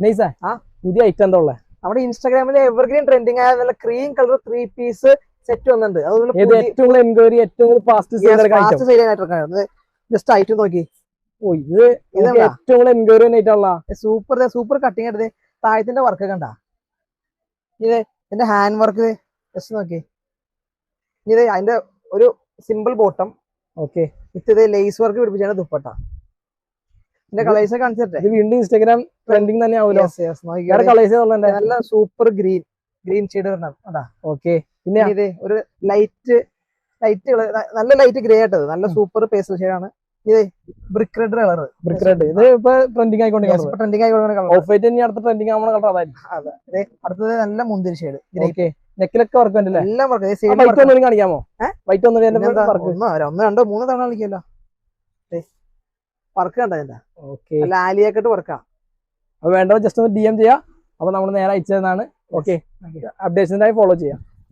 നൈസാ പുതിയ ഐറ്റം എന്താ ഉള്ളത്? നമ്മുടെ ഇൻസ്റ്റാഗ്രാമിൽ എവർഗ്രീൻ ട്രെൻഡിങ് ആയ നല്ല ക്രീം കളർ 3 പീസ് സെറ്റ് വന്നിട്ടുണ്ട്. അതുപോലെ ഏറ്റവും എൻക്വയറി ഏറ്റവും ഫാസ്റ്റ് ജസ്റ്റ് ഐറ്റം നോക്കി. ഓ ഇത് ഏറ്റവും എൻക്വയറി ആയിട്ടുള്ള സൂപ്പർ കട്ടിങ് എടുത്ത് താഴത്തിന്റെ വർക്ക് കണ്ട. ഇത് എന്റെ ഹാൻഡ് വർക്ക് ജസ്റ്റ് നോക്കി. ഇത് അതിന്റെ ഒരു സിമ്പിൾ ബോട്ടം. ഓക്കെ, ഇത് ലേസ് വർക്ക് പിടിപ്പിച്ചാണ് ദുപ്പട്ട. ഇതിന്റെ കളേഴ്സ് കാണിച്ചിട്ടെ വീണ്ടും ഇൻസ്റ്റാഗ്രാം ട്രെൻഡിങ് തന്നെ ആവുമല്ലോ. നല്ല സൂപ്പർ ഗ്രീൻ ഷെയ്ഡ് വരണം. ഓക്കെ, പിന്നെ ഇത് ഒരു ലൈറ്റ് നല്ല ലൈറ്റ് ഗ്രേ ആയിട്ടത് നല്ല സൂപ്പർ പേസ്റ്റൽ ഷെയ്ഡാണ്. ഇത് ബ്രിക്ക് റെഡ് കളർ. ഇത് ഇപ്പൊ ട്രെൻഡിങ് ആയിക്കൊണ്ടിരിക്കുന്നത്. ഓഫ് വൈറ്റ് തന്നെ അടുത്ത ട്രെൻഡിങ് ആവുന്ന കളർ അതായിരിക്കും. അതെ, അടുത്തത് നല്ല മുന്തിരി ഷെയ്ഡ്. നെക്കിലൊക്കെ വർക്ക് ഉണ്ടല്ലേ? എല്ലാം വർക്ക്. വൈറ്റ് ഒന്നും കാണിക്കാമോ? വൈറ്റ് ഒന്നോ രണ്ടോ മൂന്നോ തവണ കളിക്കല്ലോ. വർക്ക് കണ്ടതിന്റെ അല്ല ആലിയാക്കട്ട് വർക്കാ. അപ്പൊ വേണ്ടത് ജസ്റ്റ് ഒന്ന് DM ചെയ്യാം. അപ്പൊ നമ്മൾ നേരെ അയച്ചതാണ്. ഓക്കെ, അപ്ഡേഷനായി ഫോളോ ചെയ്യാം.